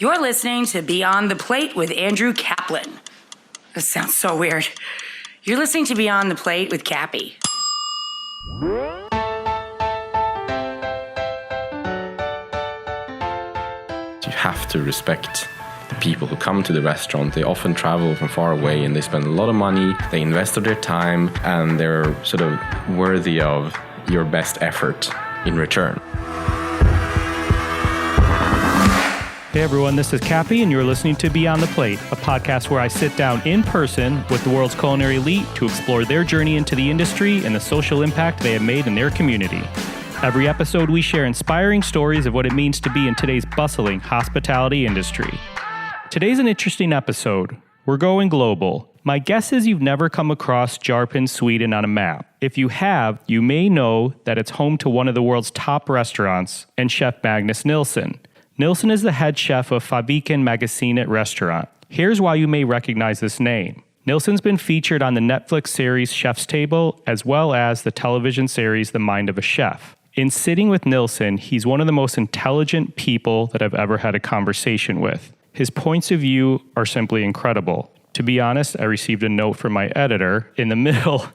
You're listening to Beyond the Plate with Andrew Kaplan. This sounds so weird. You're listening to Beyond the Plate with Cappy. You have to respect the people who come to the restaurant. They often travel from far away and they spend a lot of money. They invest of their time and they're sort of worthy of your best effort in return. Hey everyone, this is Cappy and you're listening to Beyond the Plate, a podcast where I sit down in person with the world's culinary elite to explore their journey into the industry and the social impact they have made in their community. Every episode we share inspiring stories of what it means to be in today's bustling hospitality industry. Today's an interesting episode. We're going global. My guess is you've never come across Järpen, Sweden on a map. If you have, you may know that it's home to one of the world's top restaurants and chef Magnus Nilsson. Nilsson is the head chef of Fäviken Magasinet restaurant. Here's why you may recognize this name. Nilsson's been featured on the Netflix series Chef's Table, as well as the television series The Mind of a Chef. In sitting with Nilsson, he's one of the most intelligent people that I've ever had a conversation with. His points of view are simply incredible. To be honest, I received a note from my editor in the middle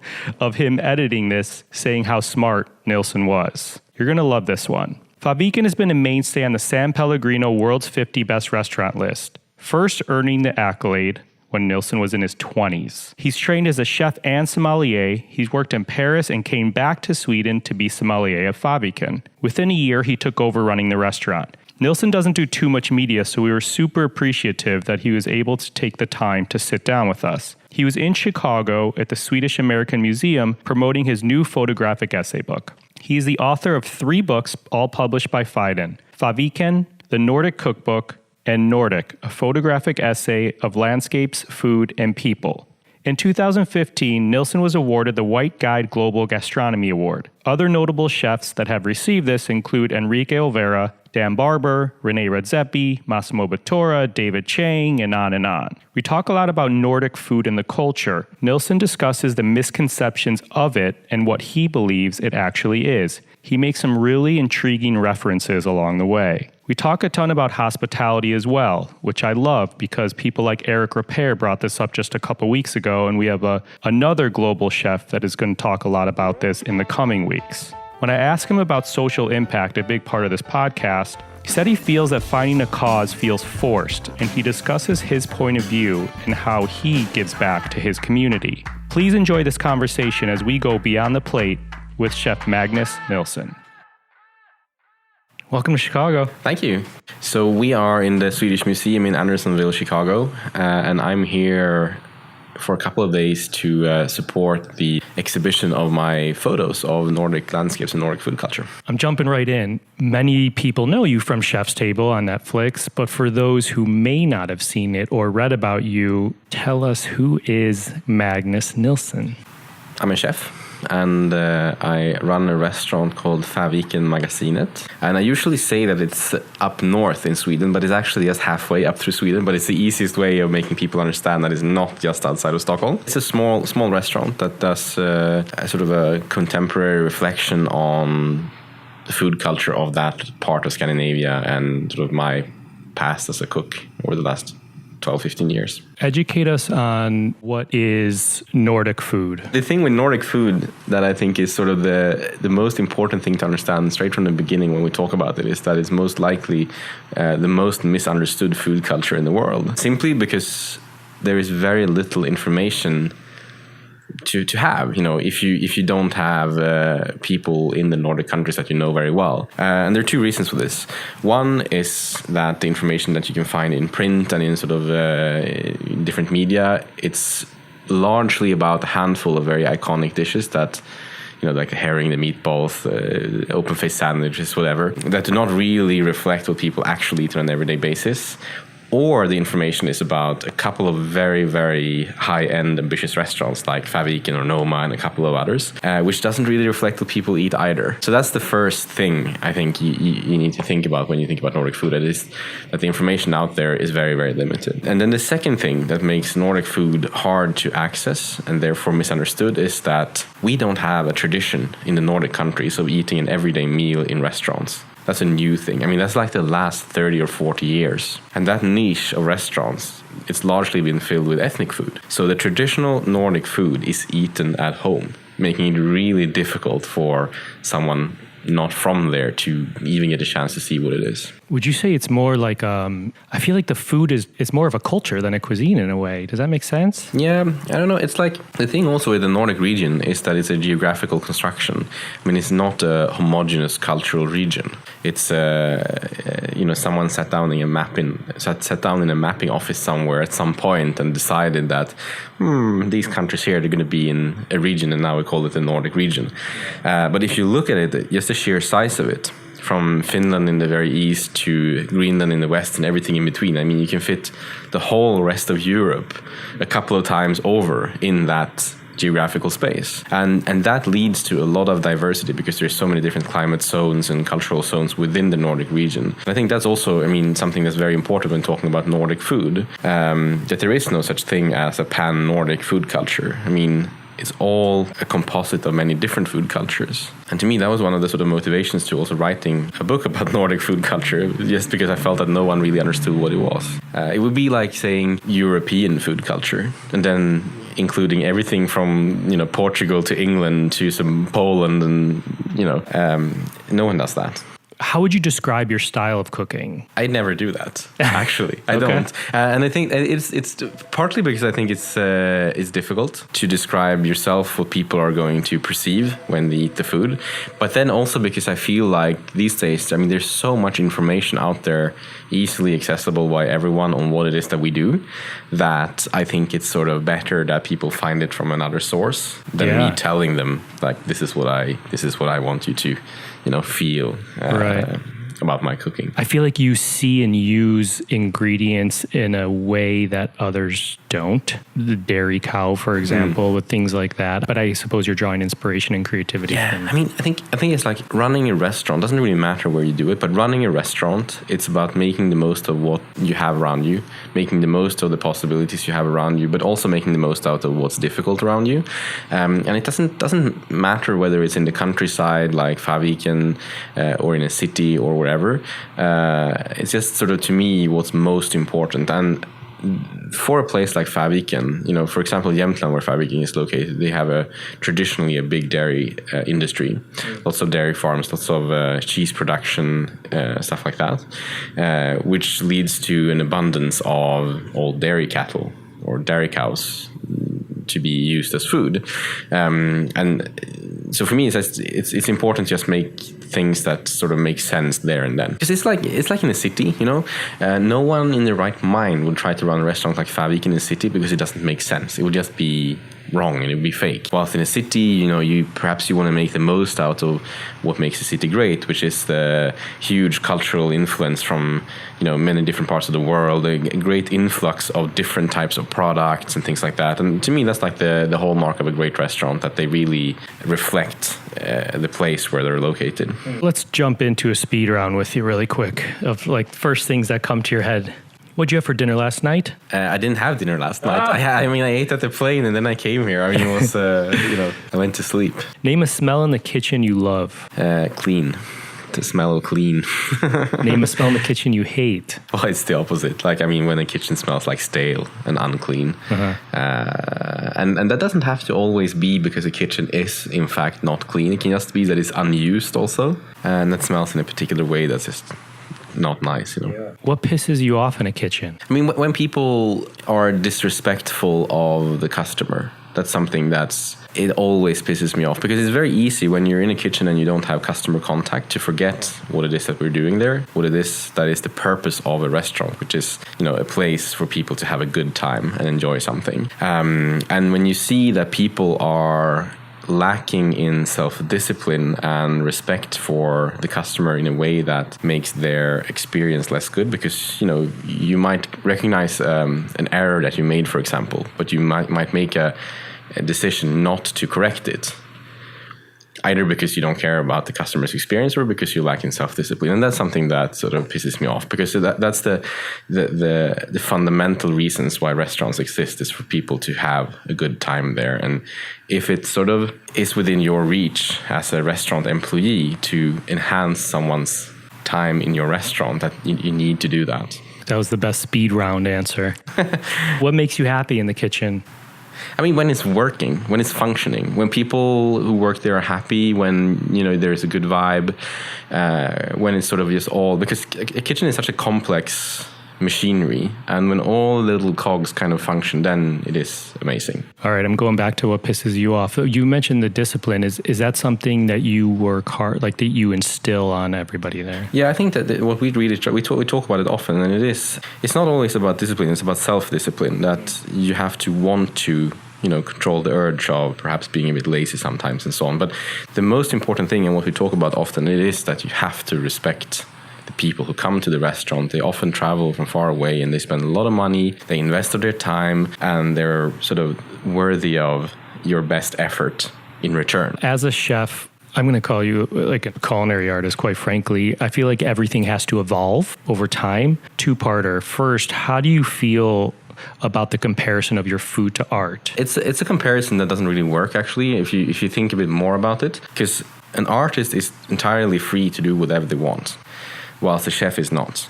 of him editing this saying how smart Nilsson was. You're going to love this one. Fäviken has been a mainstay on the San Pellegrino World's 50 Best Restaurant list, first earning the accolade when Nilsson was in his 20s. He's trained as a chef and sommelier. He's worked in Paris and came back to Sweden to be sommelier of Fäviken. Within a year, he took over running the restaurant. Nilsson doesn't do too much media, so we were super appreciative that he was able to take the time to sit down with us. He was in Chicago at the Swedish American Museum promoting his new photographic essay book. He is the author of 3 books, all published by Fäviken: Fäviken, the Nordic Cookbook, and Nordic, a photographic essay of landscapes, food, and people. In 2015, Nilsson was awarded the White Guide Global Gastronomy Award. Other notable chefs that have received this include Enrique Olvera, Dan Barber, Rene Redzepi, Massimo Bottura, David Chang, and on and on. We talk a lot about Nordic food and the culture. Nilsson discusses the misconceptions of it and what he believes it actually is. He makes some really intriguing references along the way. We talk a ton about hospitality as well, which I love because people like Eric Repair brought this up just a couple weeks ago, and we have another global chef that is going to talk a lot about this in the coming weeks. When I asked him about social impact, a big part of this podcast, he said he feels that finding a cause feels forced, and he discusses his point of view and how he gives back to his community. Please enjoy this conversation as we go beyond the plate with Chef Magnus Nilsson. Welcome to Chicago. Thank you. So we are in the Swedish Museum in Andersonville, Chicago, and I'm here for a couple of days to support the exhibition of my photos of Nordic landscapes and Nordic food culture. I'm jumping right in. Many people know you from Chef's Table on Netflix, but for those who may not have seen it or read about you, tell us, who is Magnus Nilsson? I'm a chef. And I run a restaurant called Fäviken Magasinet. And I usually say that it's up north in Sweden, but it's actually just halfway up through Sweden. But it's the easiest way of making people understand that it's not just outside of Stockholm. It's a small restaurant that does a sort of a contemporary reflection on the food culture of that part of Scandinavia and sort of my past as a cook over the last 12-15 years. Educate us on what is Nordic food. The thing with Nordic food that I think is sort of the most important thing to understand straight from the beginning when we talk about it is that it's most likely the most misunderstood food culture in the world. Simply because there is very little information to have, if you don't have people in the Nordic countries that you know very well. And there are 2 reasons for this. One is that the information that you can find in print and in sort of different media, it's largely about a handful of very iconic dishes that, like the herring, the meatballs, open-faced sandwiches, whatever, that do not really reflect what people actually eat on an everyday basis. Or the information is about a couple of very, very high-end ambitious restaurants like Fäviken or Noma and a couple of others, which doesn't really reflect what people eat either. So that's the first thing I think you need to think about when you think about Nordic food. It is that the information out there is very, very limited. And then the second thing that makes Nordic food hard to access and therefore misunderstood is that we don't have a tradition in the Nordic countries of eating an everyday meal in restaurants. That's a new thing. I mean, that's like the last 30 or 40 years. And that niche of restaurants, it's largely been filled with ethnic food. So the traditional Nordic food is eaten at home, making it really difficult for someone not from there to even get a chance to see what it is. Would you say it's more like, I feel like the food it's more of a culture than a cuisine in a way. Does that make sense? Yeah, I don't know. It's like, the thing also with the Nordic region is that it's a geographical construction. I mean, it's not a homogeneous cultural region. It's, someone sat down in a mapping office somewhere at some point and decided that, these countries here, they're going to be in a region, and now we call it the Nordic region. But if you look at it, just the sheer size of it, from Finland in the very east to Greenland in the west and everything in between. I mean, you can fit the whole rest of Europe a couple of times over in that geographical space. And that leads to a lot of diversity because there's so many different climate zones and cultural zones within the Nordic region. And I think that's also, something that's very important when talking about Nordic food, that there is no such thing as a pan-Nordic food culture. I mean, it's all a composite of many different food cultures. And to me, that was one of the sort of motivations to also writing a book about Nordic food culture, just because I felt that no one really understood what it was. It would be like saying European food culture, and then including everything from, Portugal to England to some Poland, and, no one does that. How would you describe your style of cooking? I never do that, actually. I don't. And I think it's partly because I think it's difficult to describe yourself what people are going to perceive when they eat the food. But then also because I feel like these days, there's so much information out there, easily accessible by everyone on what it is that we do, that I think it's sort of better that people find it from another source than me telling them, like, this is what I want you to, feel about my cooking. I feel like you see and use ingredients in a way that others don't. The dairy cow, for example, with things like that. But I suppose you're drawing inspiration and creativity. Yeah, I think it's like running a restaurant. Doesn't really matter where you do it, but running a restaurant, it's about making the most of what you have around you, making the most of the possibilities you have around you, but also making the most out of what's difficult around you. And it doesn't matter whether it's in the countryside like Fäviken or in a city or wherever. It's just sort of, to me, what's most important. And for a place like Fäviken, for example, Jämtland, where Fäviken is located, they have traditionally a big dairy industry. Lots of dairy farms, lots of cheese production, stuff like that, which leads to an abundance of old dairy cattle or dairy cows to be used as food. And so for me, it's important to just make things that sort of make sense there and then. Because it's like in a city, no one in their right mind would try to run a restaurant like Fäviken in a city because it doesn't make sense. It would just be wrong and it would be fake. Whilst in a city, you want to make the most out of what makes a city great, which is the huge cultural influence from, many different parts of the world, a great influx of different types of products and things like that. And to me, that's like the hallmark of a great restaurant, that they really reflect the place where they're located. Let's jump into a speed round with you really quick of like first things that come to your head. What'd you have for dinner last night? I didn't have dinner last night. I ate at the plane and then I came here. It was, I went to sleep. Name a smell in the kitchen you love. Clean. The smell of clean. Name a smell in the kitchen you hate. Well, it's the opposite. When the kitchen smells like stale and unclean. And that doesn't have to always be because the kitchen is, in fact, not clean. It can just be that it's unused also. And that smells in a particular way that's just not nice, What pisses you off in a kitchen? When people are disrespectful of the customer, that's something it always pisses me off, because it's very easy when you're in a kitchen and you don't have customer contact to forget what it is that we're doing there, what it is that is the purpose of a restaurant, which is, a place for people to have a good time and enjoy something. And when you see that people are lacking in self-discipline and respect for the customer in a way that makes their experience less good, because you might recognize an error that you made, for example, but you might make a decision not to correct it, either because you don't care about the customer's experience or because you lack in self-discipline. And that's something that sort of pisses me off, because that's the fundamental reasons why restaurants exist, is for people to have a good time there. And if it sort of is within your reach as a restaurant employee to enhance someone's time in your restaurant that you need to do that. That was the best speed round answer. What makes you happy in the kitchen? I mean, when it's working, when it's functioning, when people who work there are happy, when, there's a good vibe, when it's sort of just all, because a kitchen is such a complex machinery, and when all little cogs kind of function, then it is amazing. All right, I'm going back to what pisses you off. You mentioned the discipline. Is that something that you work hard, like that you instill on everybody there? Yeah, I think that what we really try, we talk about it often, and it's not always about discipline, it's about self-discipline, that you have to want to control the urge of perhaps being a bit lazy sometimes and so on. But the most important thing, and what we talk about often, it is that you have to respect the people who come to the restaurant. They often travel from far away and they spend a lot of money, they invest their time, and they're sort of worthy of your best effort in return. As a chef, I'm going to call you like a culinary artist, quite frankly. I feel like everything has to evolve over time. Two-parter. First, how do you feel about the comparison of your food to art? It's a comparison that doesn't really work, actually, if you think a bit more about it, because an artist is entirely free to do whatever they want, whilst a chef is not.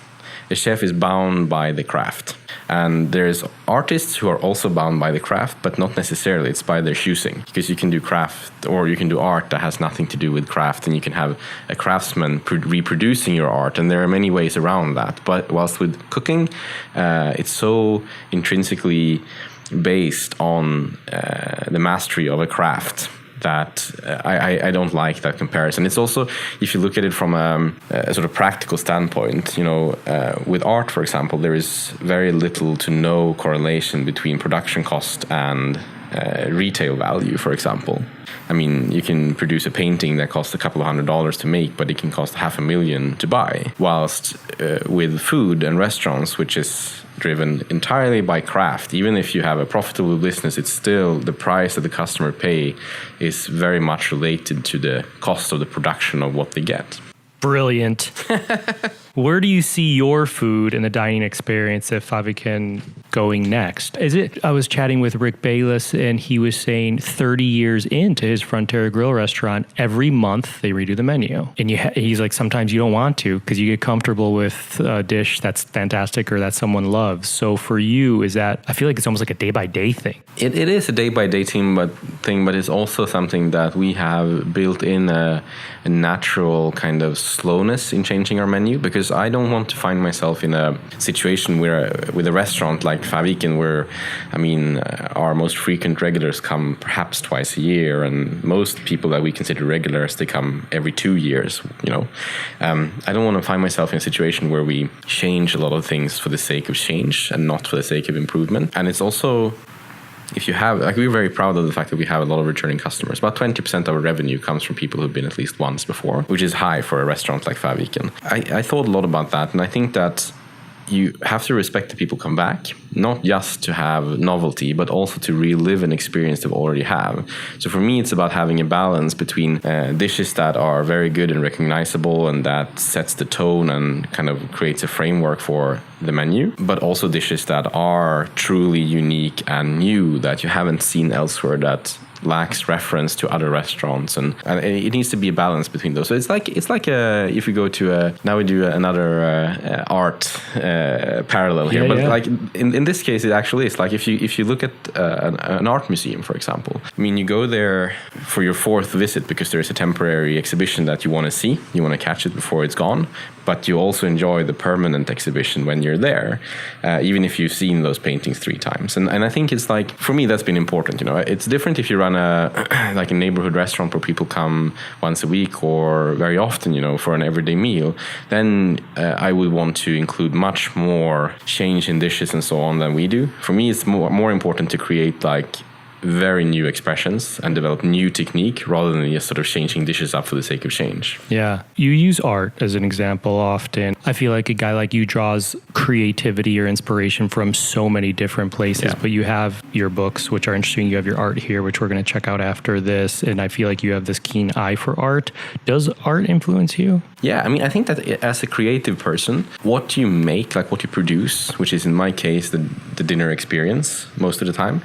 A chef is bound by the craft. And there's artists who are also bound by the craft, but not necessarily. It's by their choosing. Because you can do craft, or you can do art that has nothing to do with craft, and you can have a craftsman reproducing your art, and there are many ways around that. But whilst with cooking, it's so intrinsically based on the mastery of a craft that I don't like that comparison. It's also, if you look at it from a sort of practical standpoint, with art, for example, there is very little to no correlation between production cost and retail value, for example. I mean, you can produce a painting that costs a couple of $100s to make, but it can cost $500,000 to buy. Whilst with food and restaurants, which is driven entirely by craft, even if you have a profitable business, it's still the price that the customer pay is very much related to the cost of the production of what they get. Brilliant. Where do you see your food and the dining experience at Fäviken going next? I was chatting with Rick Bayless, and he was saying 30 years into his Frontera Grill restaurant, every month they redo the menu. And he's like, sometimes you don't want to because you get comfortable with a dish that's fantastic or that someone loves. So for you, I feel like it's almost like a day-by-day thing. It is a day-by-day thing, but it's also something that we have built in a natural kind of slowness in changing our menu, because I don't want to find myself in a situation where with a restaurant like Fäviken, where our most frequent regulars come perhaps twice a year, and most people that we consider regulars, they come every 2 years. I don't want to find myself in a situation where we change a lot of things for the sake of change and not for the sake of improvement. And it's also, if you have, we're very proud of the fact that we have a lot of returning customers. About 20% of our revenue comes from people who've been at least once before, which is high for a restaurant like Fäviken. I thought a lot about that, and I think that you have to respect the people come back, not just to have novelty, but also to relive an experience they already have. So for me, it's about having a balance between dishes that are very good and recognizable and that sets the tone and kind of creates a framework for the menu, but also dishes that are truly unique and new that you haven't seen elsewhere, that lacks reference to other restaurants, and it needs to be a balance between those. So it's like if we go to now we do another art parallel here, but like in this case, it actually is like if you look at an art museum, for example. I mean, you go there for your 4th visit because there's a temporary exhibition that you want to see, you want to catch it before it's gone, but you also enjoy the permanent exhibition when you're there, even if you've seen those paintings 3 times. And I think it's like, for me, that's been important. It's different if you run a neighborhood restaurant where people come once a week or very often, for an everyday meal. Then I would want to include much more change in dishes and so on than we do. For me, it's more important to create very new expressions and develop new technique rather than just sort of changing dishes up for the sake of change. Yeah. You use art as an example often. I feel like a guy like you draws creativity or inspiration from so many different places, but you have your books, which are interesting. You have your art here, which we're going to check out after this. And I feel like you have this keen eye for art. Does art influence you? Yeah, I mean, I think that as a creative person, what you make, like what you produce, which is in my case the dinner experience most of the time,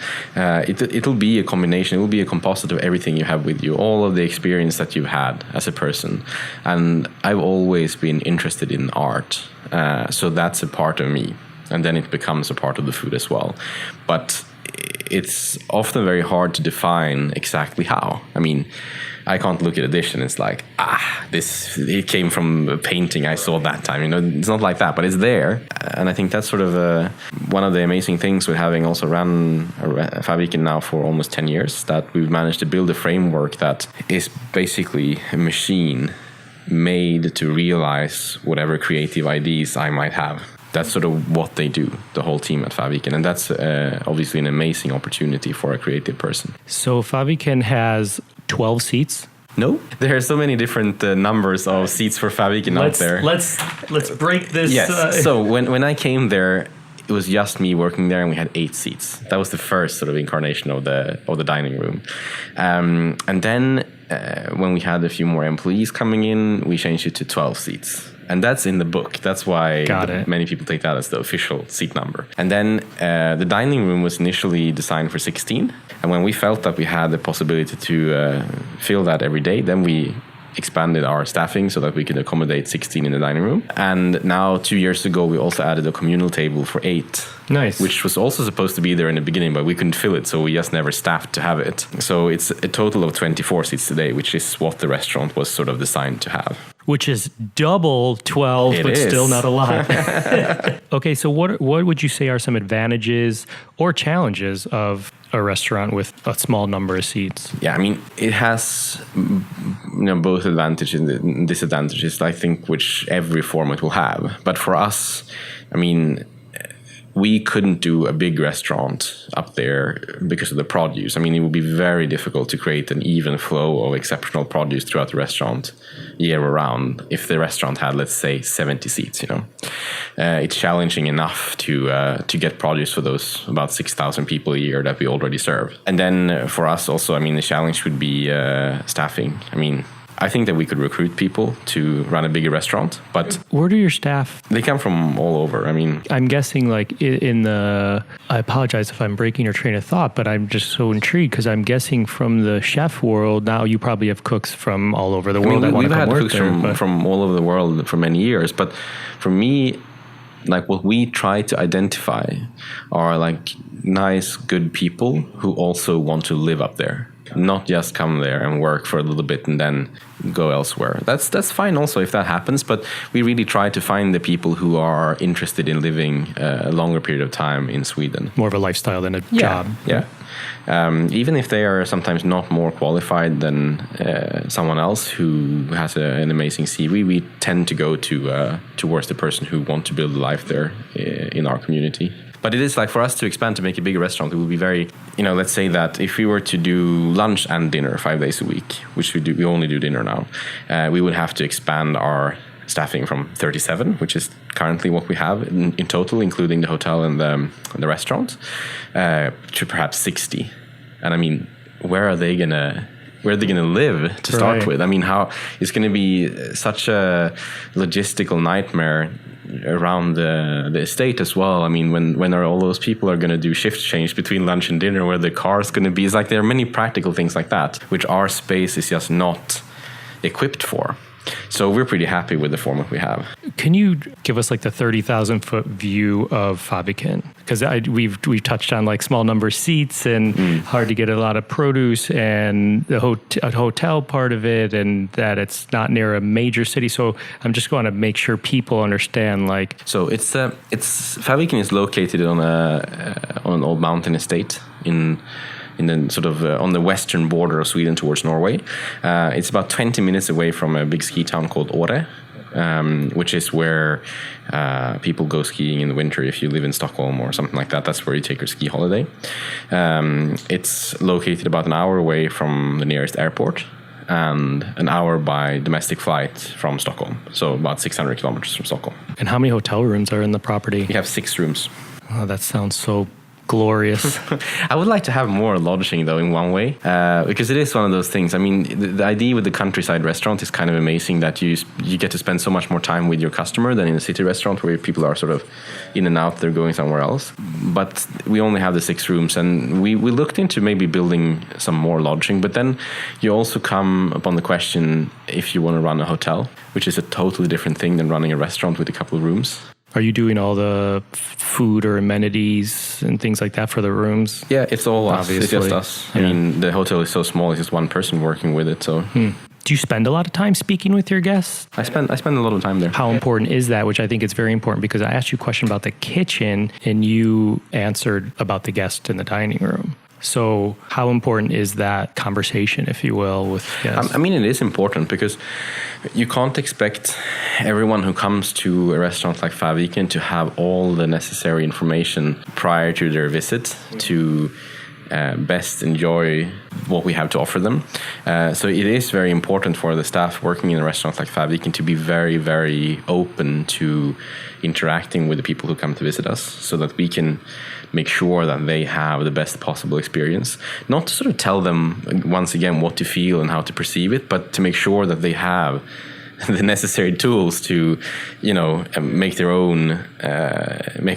it'll be a combination, it will be a composite of everything you have with you, all of the experience that you've had as a person. And I've always been interested in art, so that's a part of me. And then it becomes a part of the food as well. But it's often very hard to define exactly how. I mean, I can't look at a dish and it's like, it came from a painting I saw that time. You know, it's not like that, but it's there. And I think that's sort of one of the amazing things with having also run Fäviken now for almost 10 years, that we've managed to build a framework that is basically a machine made to realize whatever creative ideas I might have. That's sort of what they do, the whole team at Fäviken. And that's obviously an amazing opportunity for a creative person. So Fäviken has 12 seats? No, there are so many different numbers of seats for Fäviken out there. Let's break this. Yes. So when I came there, it was just me working there, and we had 8 seats. That was the first sort of incarnation of the dining room. And then when we had a few more employees coming in, we changed it to 12 seats. And that's in the book. That's why many people take that as the official seat number. And then the dining room was initially designed for 16. And when we felt that we had the possibility to fill that every day, then we expanded our staffing so that we could accommodate 16 in the dining room. And now 2 years ago, we also added a communal table for 8. Nice. Which was also supposed to be there in the beginning, but we couldn't fill it, so we just never staffed to have it. So it's a total of 24 seats today, which is what the restaurant was sort of designed to have. Which is double 12, but still not a lot. Okay, so what would you say are some advantages or challenges of a restaurant with a small number of seats? Yeah, I mean, it has both advantages and disadvantages, I think, which every format will have. But for us, I mean, we couldn't do a big restaurant up there because of the produce. I mean, it would be very difficult to create an even flow of exceptional produce throughout the restaurant year round if the restaurant had, let's say, 70 seats, It's challenging enough to get produce for those about 6,000 people a year that we already serve. And then for us also, I mean, the challenge would be staffing. I mean, I think that we could recruit people to run a bigger restaurant, but where do your staff? They come from all over. I mean, I'm guessing like I apologize if I'm breaking your train of thought, but I'm just so intrigued because I'm guessing from the chef world now you probably have cooks from all over the world. We've had cooks from all over the world for many years, but for me, like what we try to identify are like nice, good people who also want to live up there. Not just come there and work for a little bit and then go elsewhere. That's fine also if that happens, but we really try to find the people who are interested in living a longer period of time in Sweden. More of a lifestyle than a job. Yeah. Even if they are sometimes not more qualified than someone else who has an amazing CV, we tend to go towards the person who wants to build a life there in our community. But it is like for us to expand to make a bigger restaurant, it would be very, let's say that if we were to do lunch and dinner 5 days a week, which we only do dinner now, we would have to expand our staffing from 37, which is currently what we have in total, including the hotel and the restaurant, to perhaps 60. And I mean, where are they gonna live to start with? I mean, how it's going to be such a logistical nightmare around the estate as well. I mean, when are all those people are going to do shift change between lunch and dinner, where the car is going to be? It's like there are many practical things like that, which our space is just not equipped for. So we're pretty happy with the format we have. Can you give us like the 30,000 foot view of Fäviken? Because we've touched on like small number of seats and hard to get a lot of produce and the hotel part of it, and that it's not near a major city. So I'm just going to make sure people understand like. So it's Fäviken is located on an old mountain estate in the sort of on the western border of Sweden towards Norway. It's about 20 minutes away from a big ski town called Åre, which is where people go skiing in the winter. If you live in Stockholm or something like that, that's where you take your ski holiday. It's located about an hour away from the nearest airport and an hour by domestic flight from Stockholm. So about 600 kilometers from Stockholm. And how many hotel rooms are in the property? We have 6 rooms. Oh, that sounds so glorious. I would like to have more lodging, though, in one way, because it is one of those things. I mean, the idea with the countryside restaurant is kind of amazing that you get to spend so much more time with your customer than in a city restaurant where people are sort of in and out, they're going somewhere else. But we only have the 6 rooms, and we looked into maybe building some more lodging, but then you also come upon the question if you want to run a hotel, which is a totally different thing than running a restaurant with a couple of rooms. Are you doing all the food or amenities and things like that for the rooms? Yeah, it's all us. Obviously. It's just us. Yeah. I mean, the hotel is so small, it's just one person working with it, so... Do you spend a lot of time speaking with your guests? I spend a lot of time there. How important is that? Which I think is very important, because I asked you a question about the kitchen and you answered about the guest in the dining room. So how important is that conversation, if you will, with guests? I mean, it is important because you can't expect everyone who comes to a restaurant like Fäviken to have all the necessary information prior to their visit to best enjoy what we have to offer them. So it is very important for the staff working in a restaurant like Fäviken to be very, very open to interacting with the people who come to visit us, so that we can make sure that they have the best possible experience. Not to sort of tell them, once again, what to feel and how to perceive it, but to make sure that they have the necessary tools to, make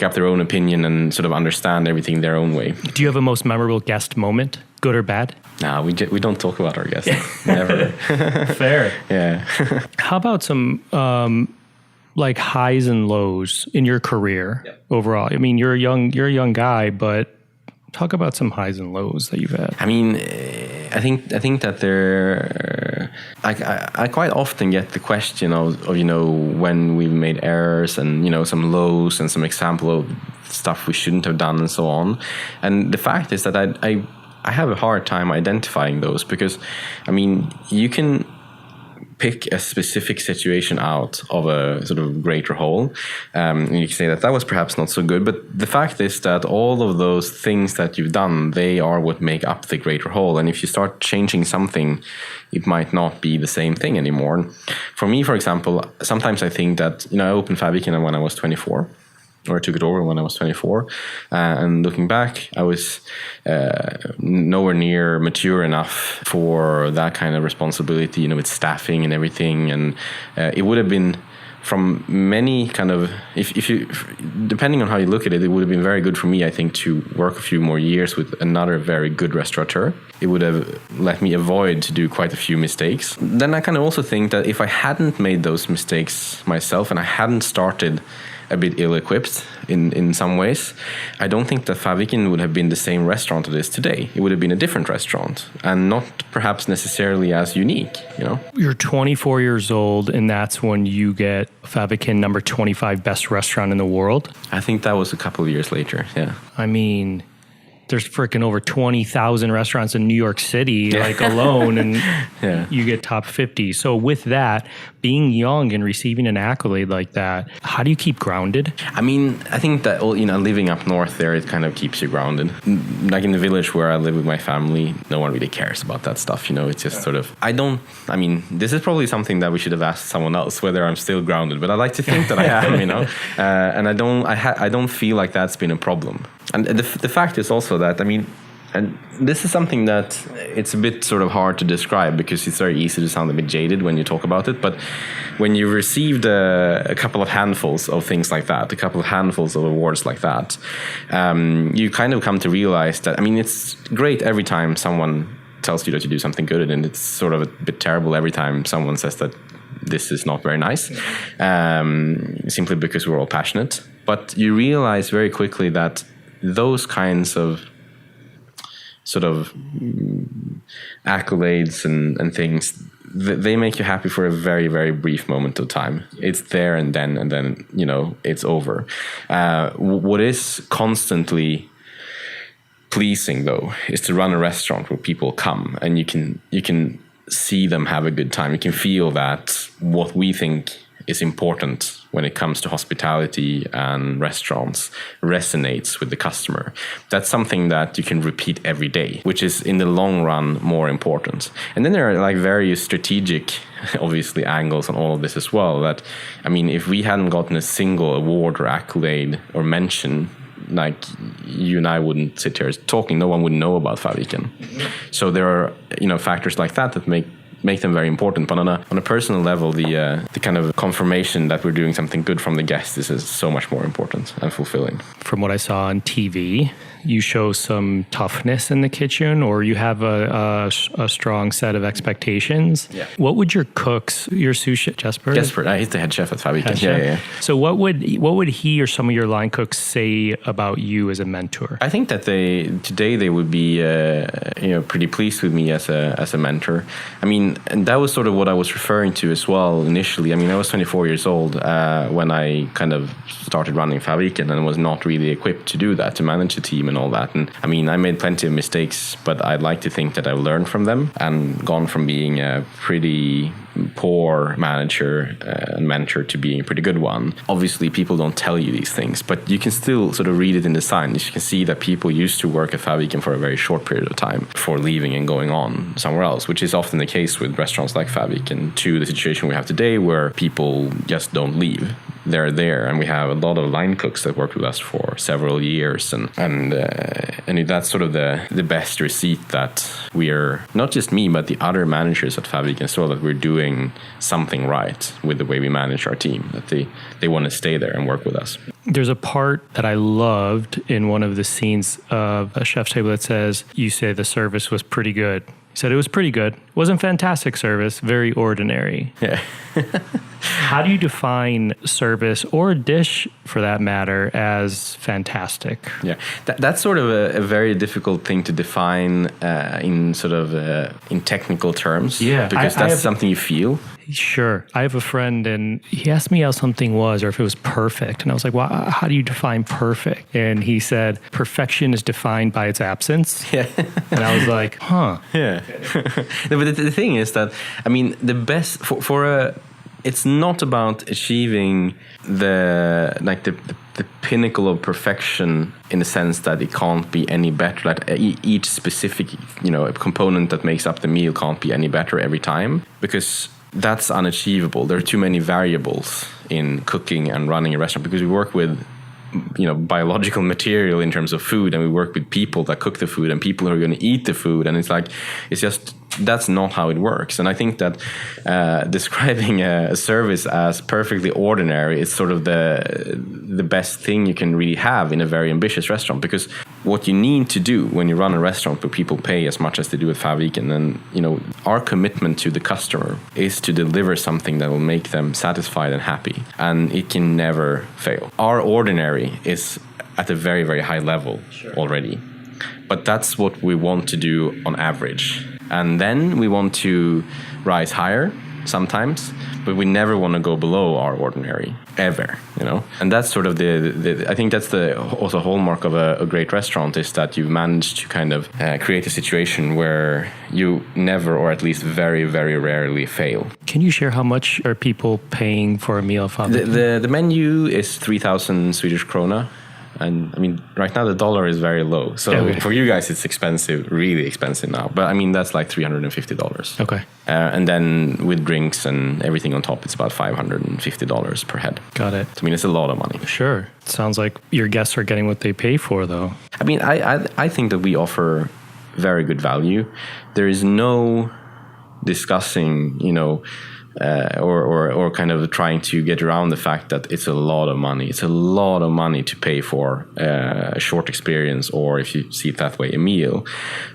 up their own opinion and sort of understand everything their own way. Do you have a most memorable guest moment, good or bad? No, we don't talk about our guests. Never. Fair. Yeah. How about some like highs and lows in your career overall? I mean, you're a young guy, but talk about some highs and lows that you've had. I mean, I think that I quite often get the question of when we've made errors and some lows and some example of stuff we shouldn't have done and so on. And the fact is that I have a hard time identifying those, because I mean, you can pick a specific situation out of a sort of greater whole. And you can say that was perhaps not so good, but the fact is that all of those things that you've done, they are what make up the greater whole. And if you start changing something, it might not be the same thing anymore. For me, for example, sometimes I think that, I opened Fäviken when I was 24. Or I took it over when I was 24. And looking back, I was nowhere near mature enough for that kind of responsibility, with staffing and everything. And it would have been, from many kind of, if you, depending on how you look at it, it would have been very good for me, I think, to work a few more years with another very good restaurateur. It would have let me avoid to do quite a few mistakes. Then I kind of also think that if I hadn't made those mistakes myself and I hadn't started a bit ill-equipped in some ways, I don't think that Fäviken would have been the same restaurant it is today. It would have been a different restaurant, and not perhaps necessarily as unique, You're 24 years old, and that's when you get Fäviken number 25 best restaurant in the world? I think that was a couple of years later, yeah. I mean, there's freaking over 20,000 restaurants in New York City, alone, and you get top 50. So with that, being young and receiving an accolade like that, how do you keep grounded? I mean, I think that, living up north there, it kind of keeps you grounded. Like in the village where I live with my family, no one really cares about that stuff, It's just sort of, this is probably something that we should have asked someone else, whether I'm still grounded, but I like to think that I am, and I don't feel like that's been a problem. And the fact is also that, and this is something that it's a bit sort of hard to describe, because it's very easy to sound a bit jaded when you talk about it. But when you received a couple of handfuls of things like that, a couple of handfuls of awards like that, you kind of come to realize that, it's great every time someone tells you that you do something good, and it's sort of a bit terrible every time someone says that this is not very nice, simply because we're all passionate. But you realize very quickly that those kinds of sort of accolades and things, they make you happy for a very, very brief moment of time. It's there and then it's over. What is constantly pleasing, though, is to run a restaurant where people come and you can see them have a good time. You can feel that what we think is important when it comes to hospitality and restaurants resonates with the customer. That's something that you can repeat every day, which is in the long run more important. And then there are various strategic, obviously, angles on all of this as well. That, if we hadn't gotten a single award or accolade or mention like you and I wouldn't sit here talking. No one would know about Fäviken. So there are factors like that make them very important. But on a personal level, the kind of confirmation that we're doing something good from the guests is so much more important and fulfilling. From what I saw on TV, you show some toughness in the kitchen, or you have a strong set of expectations. Yeah. What would your cooks, your sous chef, Jesper? He's the head chef at Fäviken. Yeah. So what would he or some of your line cooks say about you as a mentor? I think that today they would be pretty pleased with me as a mentor. I mean, and that was sort of what I was referring to as well initially. I mean, I was 24 years old when I kind of started running Fäviken and was not really equipped to do that, to manage a team and all that. And I mean, I made plenty of mistakes, but I'd like to think that I've learned from them and gone from being a pretty poor manager and mentor to being a pretty good one. Obviously, people don't tell you these things, but you can still sort of read it in the signs. You can see that people used to work at Fäviken for a very short period of time before leaving and going on somewhere else, which is often the case with restaurants like Fäviken, to the situation we have today where people just don't leave. They're there, and we have a lot of line cooks that worked with us for several years, and that's sort of the best receipt that we are, not just me, but the other managers at Fäviken as well, that we're doing something right with the way we manage our team, that they want to stay there and work with us. There's a part that I loved in one of the scenes of a chef's table that says, you say the service was pretty good. You said it was pretty good. It wasn't fantastic service, very ordinary. Yeah. How do you define service, or a dish for that matter, as fantastic? Yeah, that's sort of a very difficult thing to define in sort of in technical terms. Yeah, because that's something you feel. Sure. I have a friend, and he asked me how something was, or if it was perfect. And I was like, well, how do you define perfect? And he said, perfection is defined by its absence. Yeah. And I was like, huh. Yeah. No, but the thing is that, I mean, the best it's not about achieving the pinnacle of perfection in the sense that it can't be any better. Like each specific, component that makes up the meal can't be any better every time, because that's unachievable. There are too many variables in cooking and running a restaurant, because we work with biological material in terms of food, and we work with people that cook the food and people who are going to eat the food, and it's just that's not how it works. And I think that describing a service as perfectly ordinary is sort of the best thing you can really have in a very ambitious restaurant, because what you need to do when you run a restaurant where people pay as much as they do at Fäviken, then our commitment to the customer is to deliver something that will make them satisfied and happy, and it can never fail. Our ordinary is at a very, very high level already, but that's what we want to do on average. And then we want to rise higher sometimes, but we never want to go below our ordinary, ever, And that's sort of I think that's also hallmark of a great restaurant, is that you've managed to kind of create a situation where you never, or at least very, very rarely, fail. Can you share how much are people paying for a meal? The menu is 3,000 Swedish krona. And I mean, right now the dollar is very low. So for you guys, it's expensive, really expensive now. But I mean, that's like $350. Okay. And then with drinks and everything on top, it's about $550 per head. Got it. I mean, it's a lot of money. Sure. Sounds like your guests are getting what they pay for, though. I mean, I think that we offer very good value. There is no discussing, or kind of trying to get around the fact that it's a lot of money. It's a lot of money to pay for a short experience, or if you see it that way, a meal.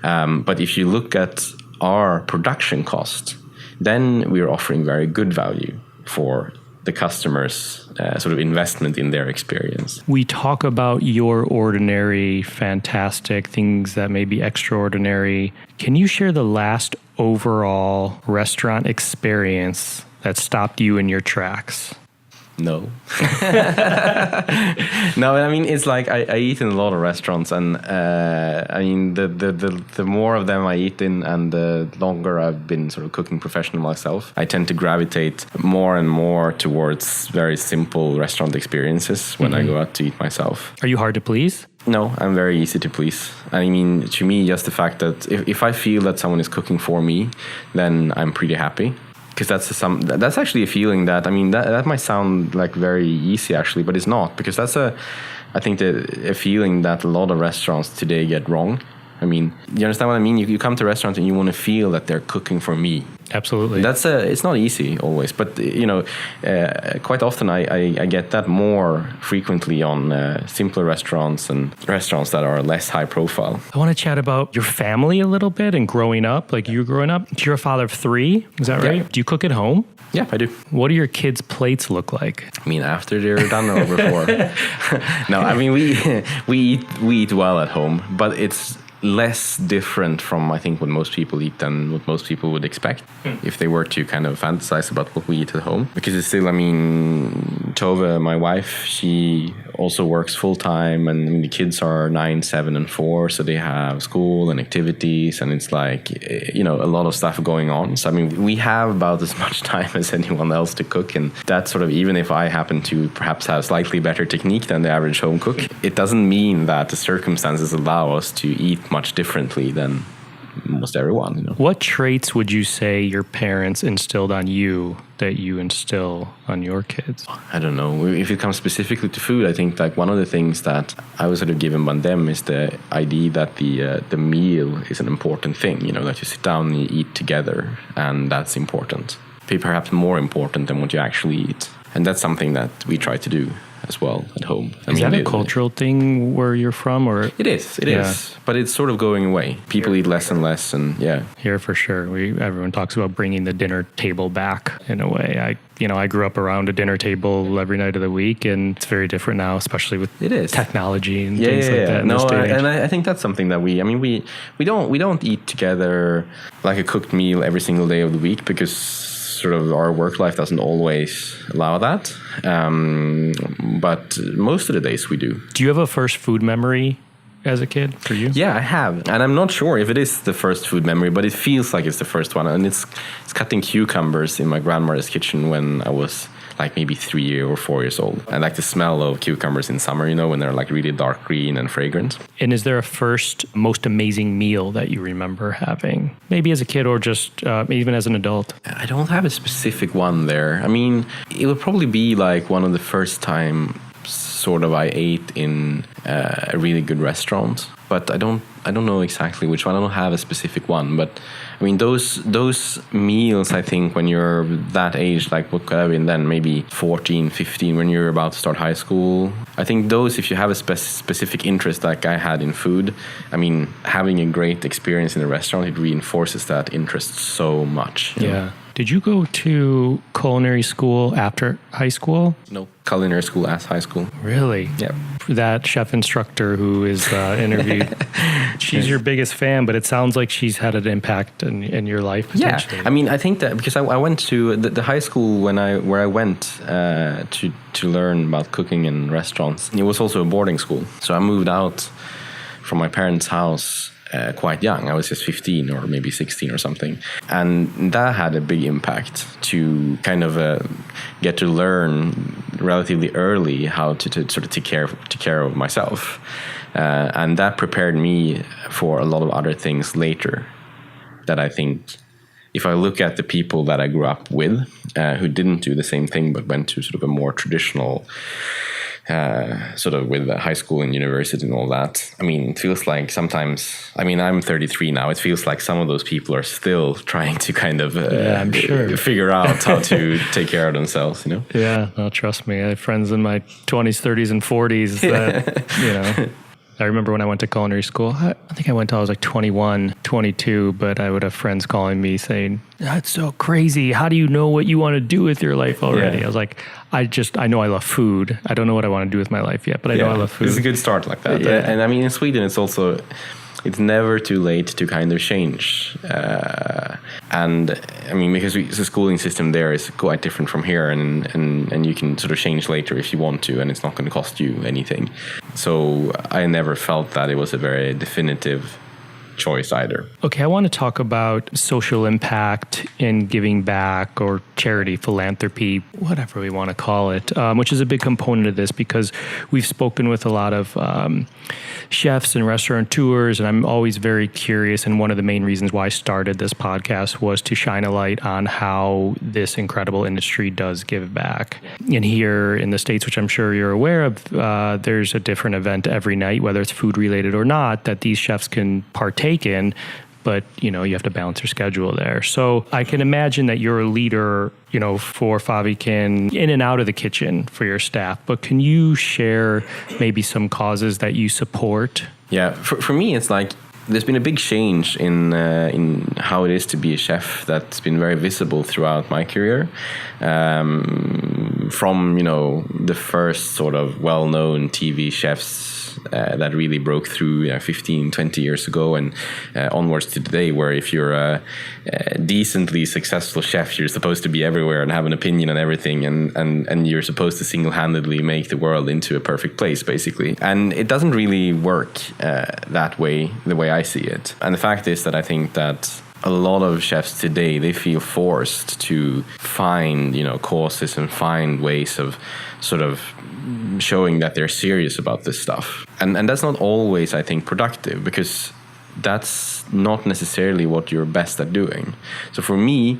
But if you look at our production cost, then we're offering very good value for the customer's sort of investment in their experience. We talk about your ordinary, fantastic things that may be extraordinary. Can you share the last overall restaurant experience that stopped you in your tracks? No. No, I mean, it's like I eat in a lot of restaurants, and I mean, the more of them I eat in, and the longer I've been sort of cooking professional myself, I tend to gravitate more and more towards very simple restaurant experiences when I go out to eat myself. Are you hard to please? No, I'm very easy to please. I mean, to me, just the fact that if I feel that someone is cooking for me, then I'm pretty happy. Because that's actually a feeling that, I mean, that might sound like very easy actually, but it's not, because that's I think a feeling that a lot of restaurants today get wrong. I mean, you understand what I mean? You come to a restaurant and you want to feel that they're cooking for me. Absolutely. It's not easy always, but quite often I get that more frequently on simpler restaurants and restaurants that are less high profile. I want to chat about your family a little bit and growing up, like you growing up. You're a father of 3, is that right? Yeah. Do you cook at home? Yeah, I do. What do your kids' plates look like? I mean, after they're done or before? No, I mean, we eat well at home, but it's less different from, I think, what most people eat than what most people would expect if they were to kind of fantasize about what we eat at home. Because it's still, I mean, Tove, my wife, she also works full-time, and I mean, the kids are 9, 7, and 4, so they have school and activities, and it's like, a lot of stuff going on. So, I mean, we have about as much time as anyone else to cook, and that sort of, even if I happen to perhaps have slightly better technique than the average home cook, it doesn't mean that the circumstances allow us to eat much differently than almost everyone. What traits would you say your parents instilled on you that you instill on your kids? I don't know. If it comes specifically to food, I think like one of the things that I was sort of given by them is the idea that the meal is an important thing. That you sit down and you eat together, and that's important. Perhaps more important than what you actually eat, and that's something that we try to do as well at home. Is that a cultural thing where you're from, or? It is, but it's sort of going away. People eat less and less, and Here for sure. Everyone talks about bringing the dinner table back in a way. I grew up around a dinner table every night of the week, and it's very different now, especially with technology and things like that. No, and I think that's something that we don't eat together like a cooked meal every single day of the week, because sort of our work life doesn't always allow that. But most of the days we do. Do you have a first food memory as a kid for you? Yeah, I have. And I'm not sure if it is the first food memory, but it feels like it's the first one. And it's cutting cucumbers in my grandmother's kitchen when I was like maybe 3 or 4 years old. I like the smell of cucumbers in summer, when they're like really dark green and fragrant. And is there a first most amazing meal that you remember having? Maybe as a kid or just even as an adult? I don't have a specific one there. I mean, it would probably be like one of the first time sort of I ate in a really good restaurant. But I don't know exactly which one. I don't have a specific one. But I mean, those meals, I think, when you're that age, like what could I have been then, maybe 14, 15, when you're about to start high school. I think those, if you have a specific interest like I had in food, I mean, having a great experience in a restaurant, it reinforces that interest so much. Yeah. Did you go to culinary school after high school? No, culinary school as high school. Really? Yeah. That chef instructor who is interviewed, she's your biggest fan, but it sounds like she's had an impact in your life potentially. Yeah, I mean, I think that because I went to the high school where I went to learn about cooking in restaurants. It was also a boarding school, so I moved out from my parents' house quite young. I was just 15 or maybe 16 or something. And that had a big impact to kind of get to learn relatively early how to sort of take care of myself. And that prepared me for a lot of other things later that I think, if I look at the people that I grew up with who didn't do the same thing but went to sort of a more traditional sort of with high school and university and all that. I mean, it feels like sometimes, I mean, I'm 33 now. It feels like some of those people are still trying to kind of I'm sure. figure out how to take care of themselves, Yeah, no, trust me. I have friends in my 20s, 30s, and 40s that, I remember when I went to culinary school, I think I went till I was like 21, 22, but I would have friends calling me saying, that's so crazy. How do you know what you want to do with your life already? Yeah. I was like, I know I love food. I don't know what I want to do with my life yet, but I know I love food. It's a good start like that. Yeah. And I mean, in Sweden, it's never too late to kind of change. And I mean, because the schooling system there is quite different from here, and you can sort of change later if you want to, and it's not going to cost you anything. So I never felt that it was a very definitive choice either. Okay, I want to talk about social impact and giving back, or charity, philanthropy, whatever we want to call it, which is a big component of this, because we've spoken with a lot of chefs and restaurateurs, and I'm always very curious. And one of the main reasons why I started this podcast was to shine a light on how this incredible industry does give back. And here in the States, which I'm sure you're aware of, there's a different event every night, whether it's food related or not, that these chefs can partake in. But, you have to balance your schedule there. So I can imagine that you're a leader, for Fäviken, in and out of the kitchen for your staff. But can you share maybe some causes that you support? Yeah, for me, it's like there's been a big change in how it is to be a chef that's been very visible throughout my career. From, the first sort of well-known TV chefs that really broke through 15, 20 years ago, and onwards to today, where if you're a decently successful chef, you're supposed to be everywhere and have an opinion on everything, and you're supposed to single-handedly make the world into a perfect place, basically. And it doesn't really work that way, the way I see it. And the fact is that I think that a lot of chefs today, they feel forced to find, causes and find ways of sort of showing that they're serious about this stuff. And that's not always, I think, productive, because that's not necessarily what you're best at doing. So for me,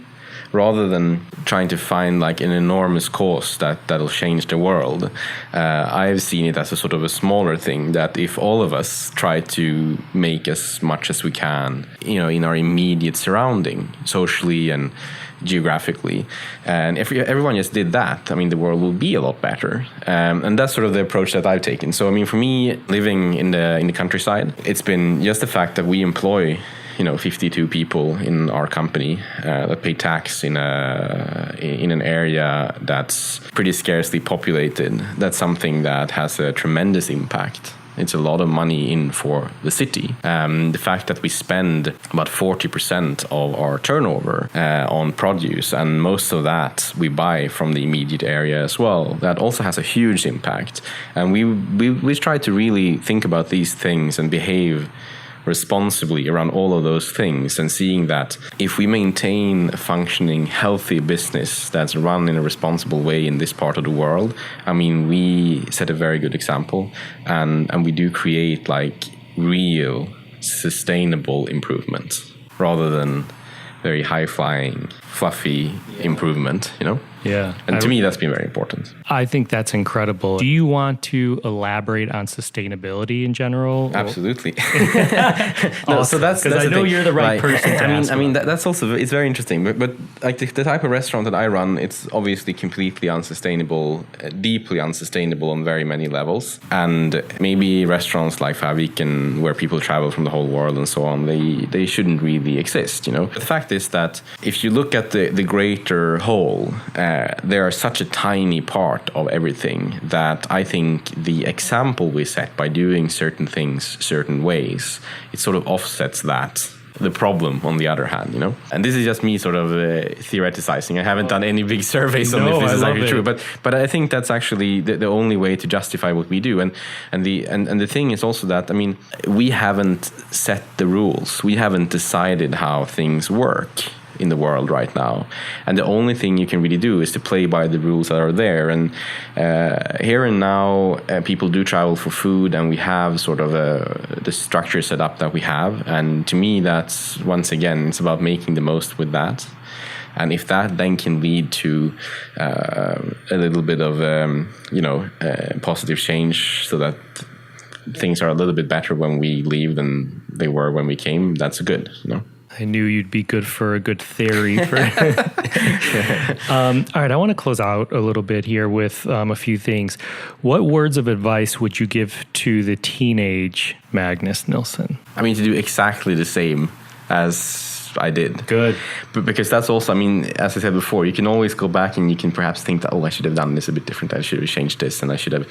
rather than trying to find like an enormous cause that'll change the world, I've seen it as a sort of a smaller thing, that if all of us try to make as much as we can, in our immediate surrounding, socially and geographically, and if everyone just did that, the world will be a lot better. And that's sort of the approach that I've taken. So for me, living in the countryside, it's been just the fact that we employ 52 people in our company that pay tax in an area that's pretty scarcely populated. That's something that has a tremendous impact. It's a lot of money in for the city. The fact that we spend about 40% of our turnover on produce, and most of that we buy from the immediate area as well, that also has a huge impact. And we try to really think about these things and behave responsibly around all of those things, and seeing that if we maintain a functioning, healthy business that's run in a responsible way in this part of the world, we set a very good example, and we do create like real sustainable improvements rather than very high-flying, fluffy improvement, Yeah. And to me, that's been very important. I think that's incredible. Do you want to elaborate on sustainability in general? Absolutely. No, so that's because I know you're the right person to ask. That's also, it's very interesting. But like the type of restaurant that I run, it's obviously completely unsustainable, deeply unsustainable on very many levels. And maybe restaurants like Fäviken, where people travel from the whole world and so on, they shouldn't really exist. The fact is that if you look at the greater whole, they are such a tiny part of everything that I think the example we set by doing certain things certain ways, it sort of offsets the problem on the other hand, And this is just me sort of theoreticizing. I haven't done any big surveys on if this is actually true, but I think that's actually the only way to justify what we do. And the thing is also that, we haven't set the rules. We haven't decided how things work in the world right now, and the only thing you can really do is to play by the rules that are there. And here and now, people do travel for food, and we have sort of the structure set up that we have. And to me, that's, once again, it's about making the most with that. And if that then can lead to a little bit of positive change, so that things are a little bit better when we leave than they were when we came, that's good, I knew you'd be good for a good theory. All right, I want to close out a little bit here with a few things. What words of advice would you give to the teenage Magnus Nilsson? To do exactly the same as I did. Good. But because that's also, as I said before, you can always go back and you can perhaps think that, I should have done this a bit different. I should have changed this, and I should have,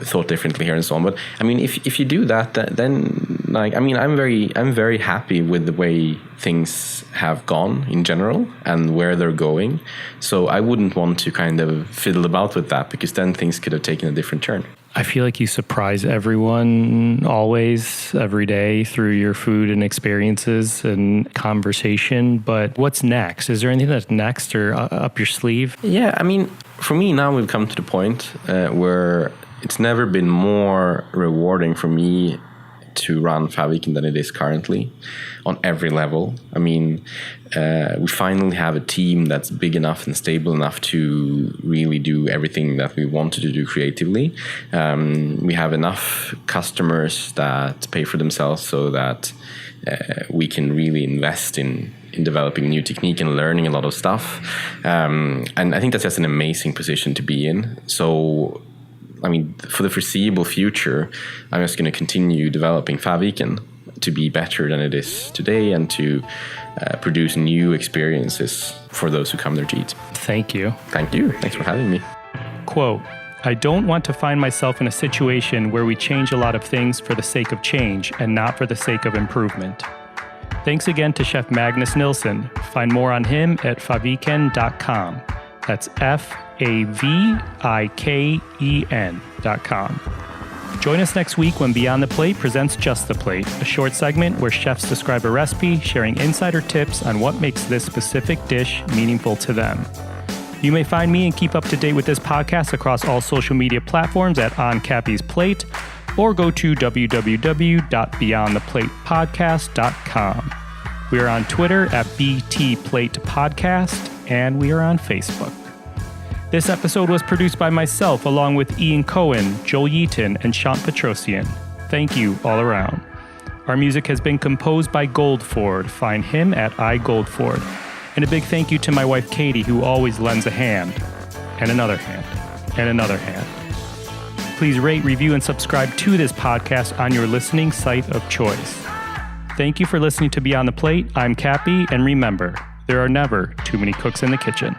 thought differently here and so on. But if you do that, then I'm very happy with the way things have gone in general and where they're going. So I wouldn't want to kind of fiddle about with that, because then things could have taken a different turn. I feel like you surprise everyone always, every day through your food and experiences and conversation. But what's next? Is there anything that's next or up your sleeve? Yeah, I mean, for me now we've come to the point where it's never been more rewarding for me to run Fäviken than it is currently on every level. I mean, we finally have a team that's big enough and stable enough to really do everything that we wanted to do creatively. We have enough customers that pay for themselves so that we can really invest in developing new technique and learning a lot of stuff. And I think that's just an amazing position to be in. So I mean, for the foreseeable future, I'm just going to continue developing Fäviken to be better than it is today and to produce new experiences for those who come there to eat. Thank you. Thank you. Thanks for having me. Quote, I don't want to find myself in a situation where we change a lot of things for the sake of change and not for the sake of improvement. Thanks again to Chef Magnus Nilsson. Find more on him at fäviken.com. That's FAVIKEN.com. Join us next week when Beyond the Plate presents Just the Plate, a short segment where chefs describe a recipe, sharing insider tips on what makes this specific dish meaningful to them. You may find me and keep up to date with this podcast across all social media platforms at On Cappy's Plate, or go to www.beyondtheplatepodcast.com. We are on Twitter at BT Plate Podcast, and we are on Facebook. This episode was produced by myself along with Ian Cohen, Joel Yeaton, and Sean Petrosian. Thank you all around. Our music has been composed by Goldford. Find him at iGoldford. And a big thank you to my wife Katie, who always lends a hand, and another hand, and another hand. Please rate, review, and subscribe to this podcast on your listening site of choice. Thank you for listening to Beyond the Plate. I'm Cappy, and remember, there are never too many cooks in the kitchen.